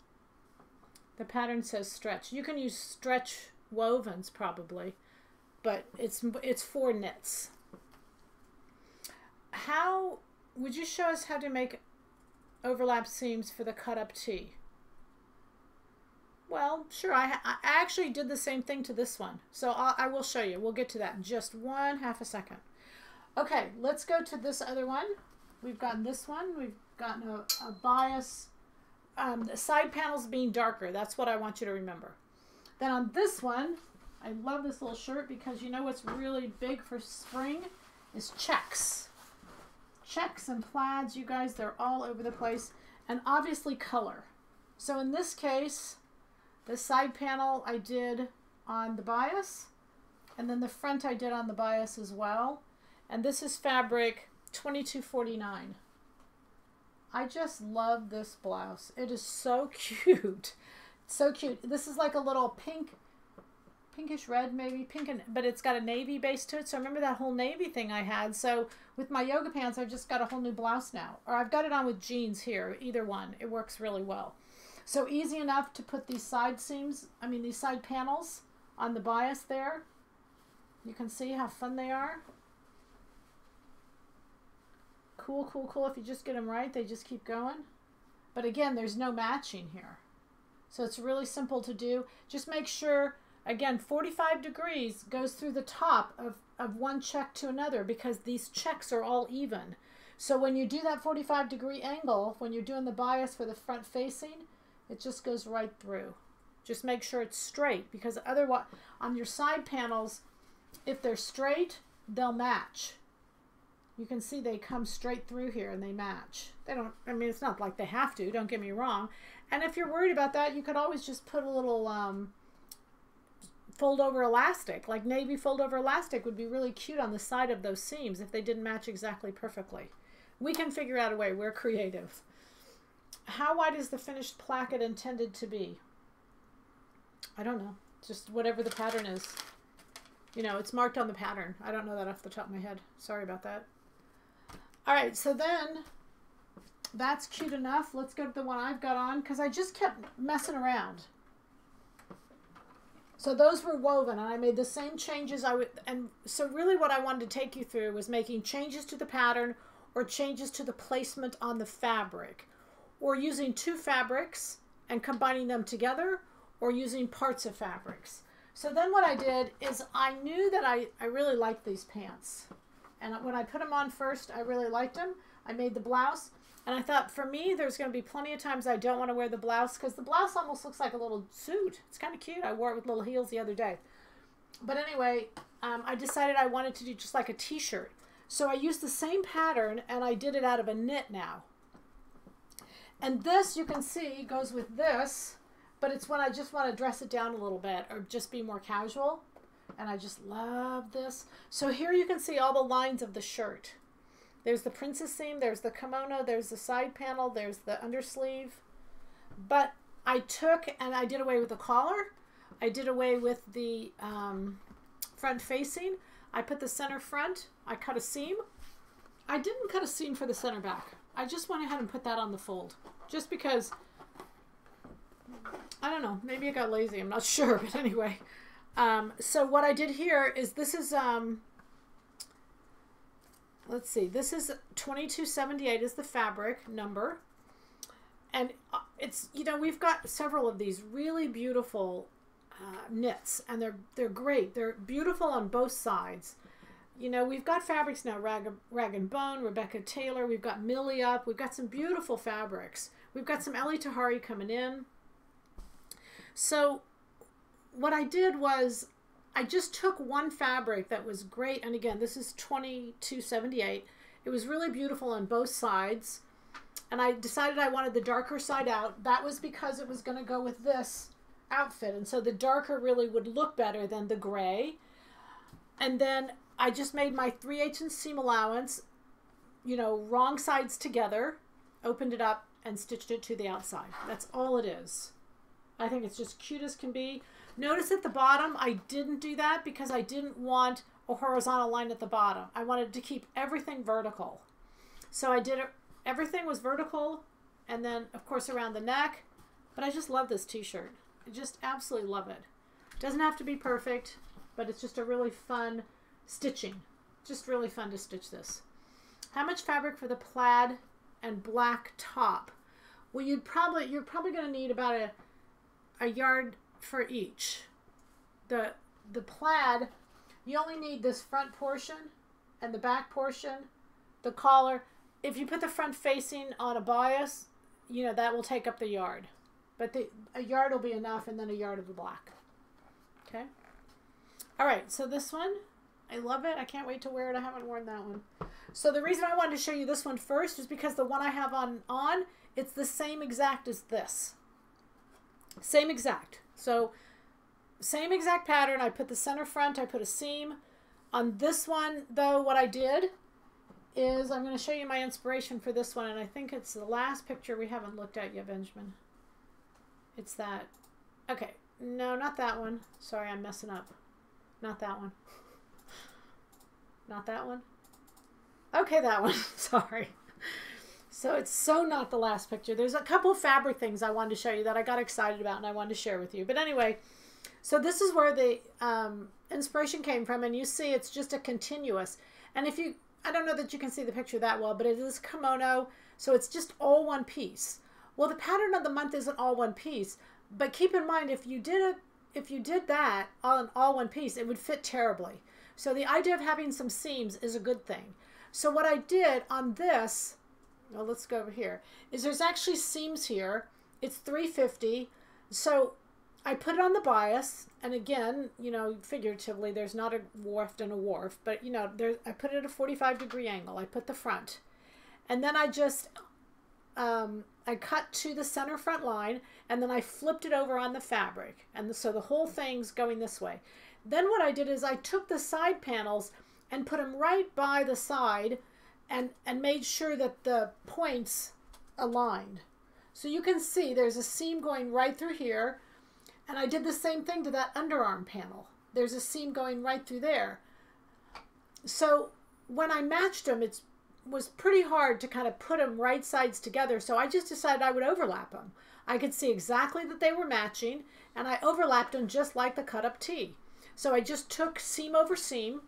The pattern says stretch. You can use stretch wovens probably, but it's for knits. How would you show us how to make overlap seams for the cut up tee? Well, sure. I actually did the same thing to this one, so I will show you. We'll get to that in just half a second. Okay, let's go to this other one. We've gotten this one. We've gotten a bias. The side panels being darker. That's what I want you to remember. Then on this one, I love this little shirt because you know what's really big for spring is checks. Checks and plaids, you guys, they're all over the place. And obviously color. So in this case, the side panel I did on the bias, and then the front I did on the bias as well. And this is fabric 2249. I just love this blouse. It is so cute. So cute. This is like a little pinkish red maybe, but it's got a navy base to it. So remember that whole navy thing I had. So with my yoga pants, I've just got a whole new blouse now. Or I've got it on with jeans here, either one. It works really well. So easy enough to put these side seams, these side panels on the bias there. You can see how fun they are. Cool, cool, cool. If you just get them right, they just keep going. But again, there's no matching here. So it's really simple to do. Just make sure, again, 45 degrees goes through the top of one check to another because these checks are all even. So when you do that 45-degree angle, when you're doing the bias for the front facing, it just goes right through. Just make sure it's straight because otherwise, on your side panels, if they're straight, they'll match. You can see they come straight through here and they match. They don't, I mean, it's not like they have to, don't get me wrong. And if you're worried about that, you could always just put a little fold over elastic, like navy fold over elastic would be really cute on the side of those seams if they didn't match exactly perfectly. We can figure out a way, we're creative. How wide is the finished placket intended to be? I don't know, just whatever the pattern is. You know, it's marked on the pattern. I don't know that off the top of my head. Sorry about that. All right, so then that's cute enough. Let's go to the one I've got on because I just kept messing around. So those were woven and I made the same changes and so really what I wanted to take you through was making changes to the pattern or changes to the placement on the fabric or using two fabrics and combining them together or using parts of fabrics. So then what I did is I knew that I really liked these pants. And when I put them on first, I really liked them. I made the blouse. And I thought, for me, there's going to be plenty of times I don't want to wear the blouse because the blouse almost looks like a little suit. It's kind of cute. I wore it with little heels the other day. But anyway, I decided I wanted to do just like a t-shirt. So I used the same pattern and I did it out of a knit now. And this, you can see, goes with this. But it's when I just want to dress it down a little bit or just be more casual. And I just love this. So here you can see all the lines of the shirt. There's the princess seam, there's the kimono, there's the side panel, there's the undersleeve. But I took and I did away with the collar. I did away with the front facing. I put the center front. I cut a seam. I didn't cut a seam for the center back. I just went ahead and put that on the fold. Just because, I don't know, maybe I got lazy, I'm not sure, but anyway. So what I did here is this is, let's see, this is 2278 is the fabric number. And it's, you know, we've got several of these really beautiful knits and they're great. They're beautiful on both sides. You know, we've got fabrics now, Rag and Bone, Rebecca Taylor, we've got Millie Up, we've got some beautiful fabrics. We've got some Ellie Tahari coming in. So what I did was I just took one fabric that was great. And again, this is 2278. It was really beautiful on both sides. And I decided I wanted the darker side out. That was because it was going to go with this outfit. And so the darker really would look better than the gray. And then I just made my 3/8 seam allowance, you know, wrong sides together, opened it up and stitched it to the outside. That's all it is. I think it's just cute as can be. Notice at the bottom, I didn't do that because I didn't want a horizontal line at the bottom. I wanted to keep everything vertical. So I did it, everything was vertical, and then of course around the neck, but I just love this t-shirt. I just absolutely love it. Doesn't have to be perfect, but it's just a really fun stitching. Just really fun to stitch this. How much fabric for the plaid and black top? Well, you're probably going to need about a yard for each. The plaid, you only need this front portion and the back portion, the collar. If you put the front facing on a bias, you know, that will take up the yard. But a yard will be enough, and then a yard of the black. Okay? All right, so this one, I love it. I can't wait to wear it. I haven't worn that one. So the reason I wanted to show you this one first is because the one I have on, it's the same exact as this. Same exact. So same exact pattern. I put the center front, I put a seam. On this one, though, what I did is I'm going to show you my inspiration for this one, and I think it's the last picture we haven't looked at yet, Benjamin. It's that. Okay. No, not that one. Sorry, I'm messing up. Not that one. Not that one. Okay, that one. Sorry. So it's so not the last picture. There's a couple fabric things I wanted to show you that I got excited about and I wanted to share with you. But anyway, So this is where the inspiration came from, and you see it's just a continuous. And if you, I don't know that you can see the picture that well, but it is kimono, so it's just all one piece. Well, the pattern of the month isn't all one piece, but keep in mind if you did that on all one piece, it would fit terribly. So the idea of having some seams is a good thing. So what I did on this, well, let's go over here, is there's actually seams here. It's 350. So I put it on the bias, and again, you know, figuratively, there's not a warp and a warp, but you know, I put it at a 45-degree angle. I put the front, and then I just I cut to the center front line, and then I flipped it over on the fabric, and so the whole thing's going this way. Then what I did is I took the side panels and put them right by the side, and made sure that the points aligned. So you can see there's a seam going right through here, and I did the same thing to that underarm panel. There's a seam going right through there. So when I matched them, it was pretty hard to kind of put them right sides together, so I just decided I would overlap them. I could see exactly that they were matching, and I overlapped them just like the cut-up tee. So I just took seam over seam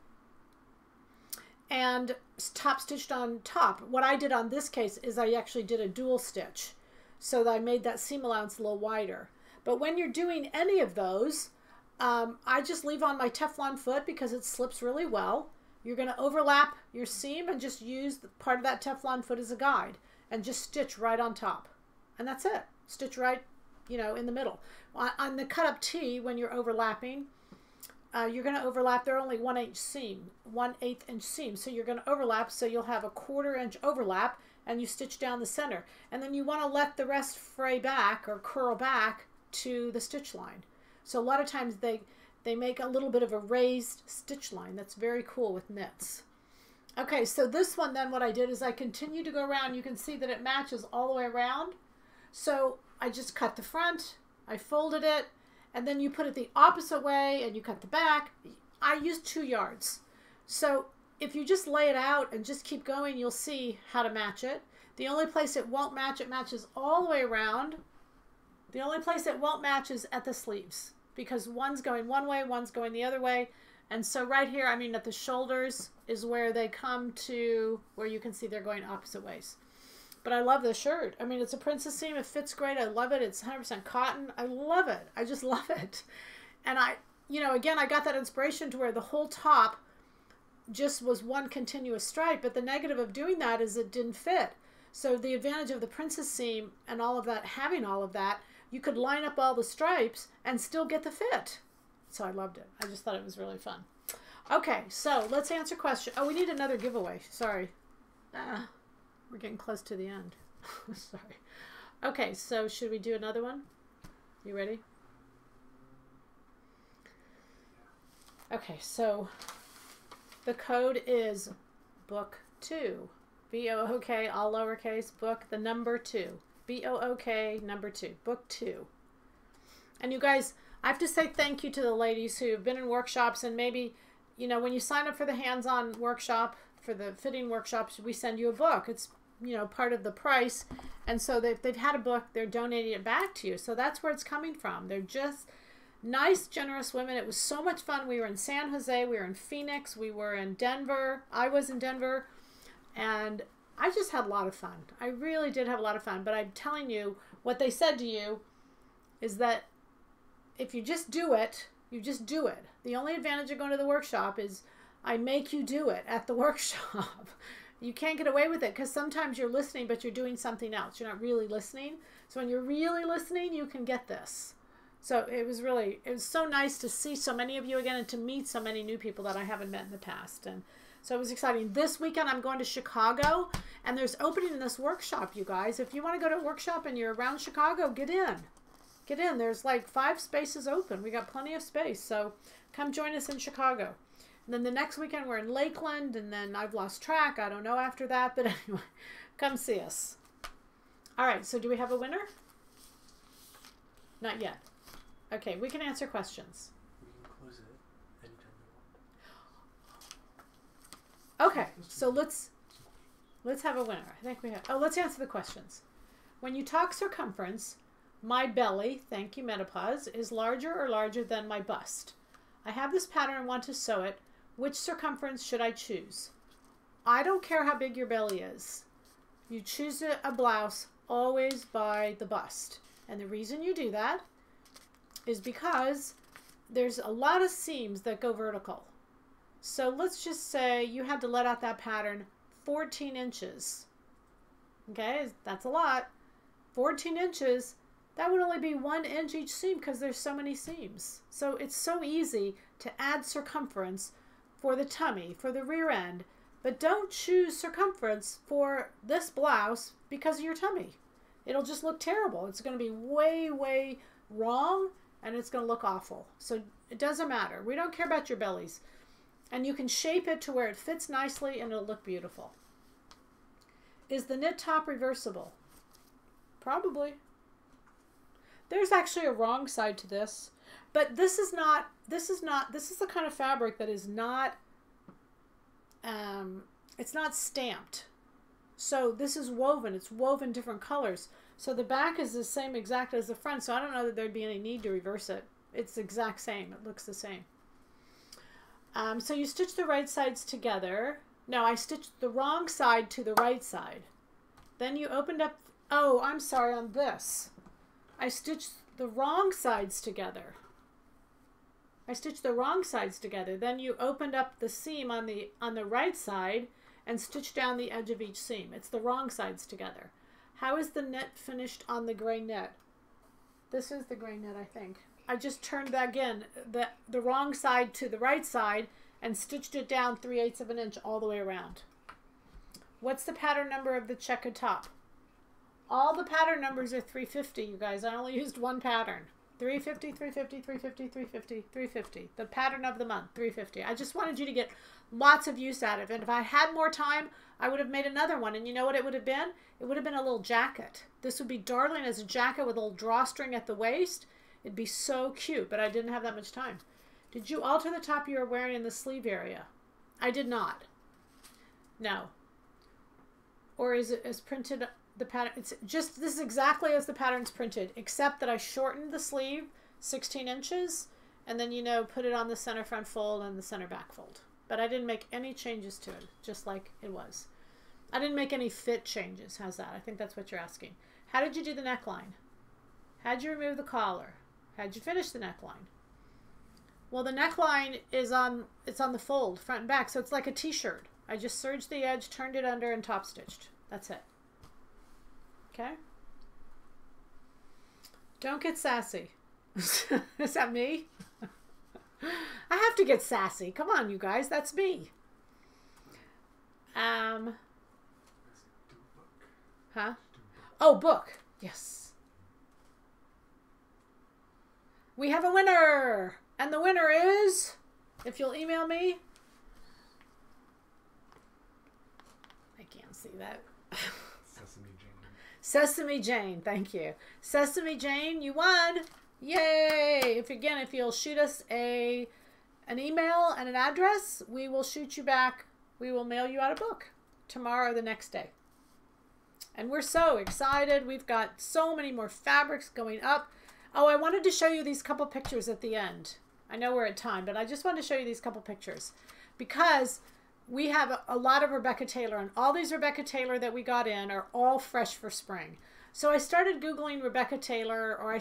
and top stitched on top. What I did on this case is I actually did a dual stitch, so that I made that seam allowance a little wider. But when you're doing any of those, I just leave on my Teflon foot because it slips really well. You're going to overlap your seam and just use part of that Teflon foot as a guide and just stitch right on top. And that's it. Stitch right, you know, in the middle. On the cut-up tee, when you're overlapping, you're going to overlap. They're only 1/8 inch seam. So you're going to overlap, so you'll have a 1/4 inch overlap, and you stitch down the center. And then you want to let the rest fray back or curl back to the stitch line. So a lot of times they make a little bit of a raised stitch line. That's very cool with knits. Okay, so this one then what I did is I continued to go around. You can see that it matches all the way around. So I just cut the front, I folded it, and then you put it the opposite way and you cut the back. I used 2 yards. So if you just lay it out and just keep going, you'll see how to match it. The only place it won't match, it matches all the way around. The only place it won't match is at the sleeves, because one's going one way, one's going the other way. And so right here, I mean at the shoulders is where they come to where you can see they're going opposite ways. But I love this shirt. I mean, it's a princess seam. It fits great. I love it. It's 100% cotton. I love it. I just love it. And I, you know, again, I got that inspiration to where the whole top just was one continuous stripe. But the negative of doing that is it didn't fit. So the advantage of the princess seam and all of that, having all of that, you could line up all the stripes and still get the fit. So I loved it. I just thought it was really fun. Okay, so let's answer questions. Oh, we need another giveaway. Sorry. We're getting close to the end. Sorry. Okay, so should we do another one? You ready? Okay, so the code is book 2. B-O-O-K, all lowercase, book, the number 2. B-O-O-K, number 2, book 2. And you guys, I have to say thank you to the ladies who have been in workshops, and maybe, you know, when you sign up for the hands-on workshop, for the fitting workshops, we send you a book. It's, you know, part of the price. And so they've had a book, they're donating it back to you. So that's where it's coming from. They're just nice, generous women. It was so much fun. We were in San Jose, we were in Phoenix, we were in Denver. I was in Denver, and I just had a lot of fun. I really did have a lot of fun. But I'm telling you, what they said to you is that if you just do it, you just do it. The only advantage of going to the workshop is I make you do it at the workshop. You can't get away with it because sometimes you're listening, but you're doing something else. You're not really listening. So when you're really listening, you can get this. So it was so nice to see so many of you again and to meet so many new people that I haven't met in the past. And so it was exciting. This weekend I'm going to Chicago, and there's opening in this workshop, you guys. If you want to go to a workshop and you're around Chicago, get in. Get in. There's like 5 spaces open. We got plenty of space. So come join us in Chicago. And then the next weekend we're in Lakeland, and then I've lost track. I don't know after that, but anyway, come see us. All right, so do we have a winner? Not yet. Okay, we can answer questions. We can close it anytime we want. Okay, so let's have a winner. I think we have. Oh, let's answer the questions. When you talk circumference, My belly, thank you menopause, is larger or larger than my bust. I have this pattern and want to sew it. Which circumference should I choose? I don't care how big your belly is. You choose a blouse always by the bust. And the reason you do that is because there's a lot of seams that go vertical. So let's just say you had to let out that pattern 14 inches. Okay, that's a lot. 14 inches, that would only be 1 inch each seam because there's so many seams. So it's so easy to add circumference for the tummy, for the rear end, but don't choose circumference for this blouse because of your tummy. It'll just look terrible. It's going to be way, way wrong, and it's going to look awful. So it doesn't matter. We don't care about your bellies. And you can shape it to where it fits nicely and it'll look beautiful. Is the knit top reversible? Probably. There's actually a wrong side to this, but this is the kind of fabric that is not, it's not stamped. So this is woven. It's woven different colors. So the back is the same exact as the front. So I don't know that there'd be any need to reverse it. It's the exact same. It looks the same. So you stitch the right sides together. No, I stitched the wrong side to the right side. Then you opened up. Oh, I'm sorry on this. I stitched the wrong sides together. Then you opened up the seam on the right side and stitched down the edge of each seam. It's the wrong sides together. How is the knit finished on the gray knit? This is the gray knit, I think. I just turned that again, the wrong side to the right side and stitched it down 3/8 of an inch all the way around. What's the pattern number of the checkered top? All the pattern numbers are 350, you guys. I only used one pattern. 350, 350, 350, 350, 350. The pattern of the month, 350. I just wanted you to get lots of use out of it. If I had more time, I would have made another one. And you know what it would have been? It would have been a little jacket. This would be darling as a jacket with a little drawstring at the waist. It'd be so cute, but I didn't have that much time. Did you alter the top you were wearing in the sleeve area? I did not. No. Or is it as printed? The pattern, it's just, this is exactly as the pattern's printed, except that I shortened the sleeve 16 inches and then, you know, put it on the center front fold and the center back fold. But I didn't make any changes to it, just like it was. I didn't make any fit changes. How's that? I think that's what you're asking. How did you do the neckline? How'd you remove the collar? How'd you finish the neckline? Well, the neckline is it's on the fold, front and back, so it's like a t-shirt. I just serged the edge, turned it under, and top stitched. That's it. Okay? Don't get sassy. Is that me? I have to get sassy. Come on, you guys. That's me. Huh? Oh, book. Yes. We have a winner. And the winner is, if you'll email me. I can't see that. Sesame Jane, thank you. Sesame Jane, you won. Yay! If you'll shoot us an email and an address, we will shoot you back. We will mail you out a book tomorrow or the next day. And we're so excited. We've got so many more fabrics going up. Oh, I wanted to show you these couple pictures at the end. I know we're at time, but I just wanted to show you these couple pictures because we have a lot of Rebecca Taylor, and all these Rebecca Taylor that we got in are all fresh for spring. So I started Googling Rebecca Taylor, or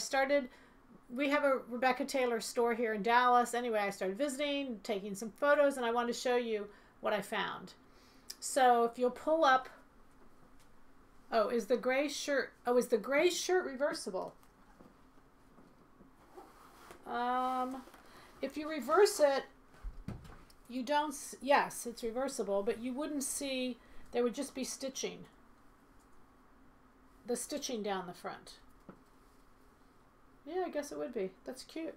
we have a Rebecca Taylor store here in Dallas. Anyway, I started visiting, taking some photos, and I wanted to show you what I found. So if you'll pull up, is the gray shirt reversible? If you reverse it, you don't, yes, it's reversible, but you wouldn't see, there would just be stitching. The stitching down the front. Yeah, I guess it would be. That's cute.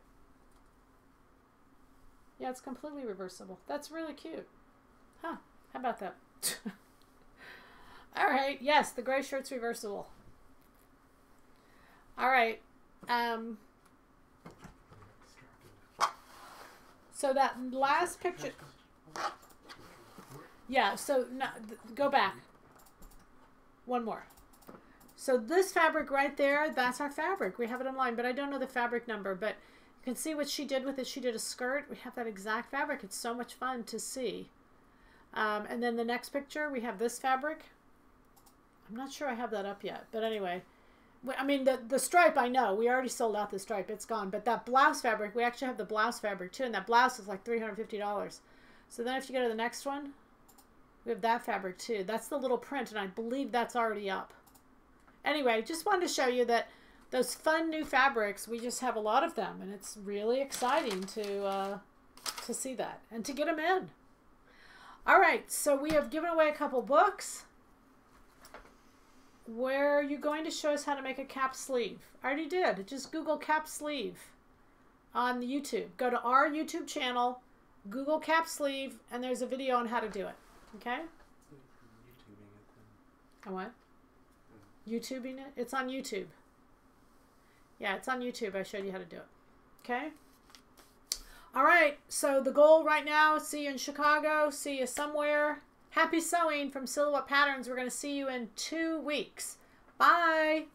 Yeah, it's completely reversible. That's really cute. Huh, how about that? All right, yes, the gray shirt's reversible. All right. So that last picture, yeah, so no, go back. One more. So this fabric right there, that's our fabric. We have it online, but I don't know the fabric number, but you can see what she did with it. She did a skirt. We have that exact fabric. It's so much fun to see. And then the next picture, we have this fabric. I'm not sure I have that up yet, but anyway, I mean, the stripe, I know. We already sold out the stripe. It's gone. But that blouse fabric, we actually have the blouse fabric too, and that blouse is like $350. So then if you go to the next one, we have that fabric too. That's the little print, and I believe that's already up. Anyway, just wanted to show you that those fun new fabrics, we just have a lot of them, and it's really exciting to see that and to get them in. All right, so we have given away a couple books. Where are you going to show us how to make a cap sleeve? I already did. Just Google cap sleeve on YouTube. Go to our YouTube channel, Google cap sleeve, and there's a video on how to do it. Okay? A what? YouTubing it? It's on YouTube. Yeah, it's on YouTube. I showed you how to do it. Okay? All right. So the goal right now, see you in Chicago. See you somewhere. Happy sewing from Silhouette Patterns. We're going to see you in 2 weeks. Bye.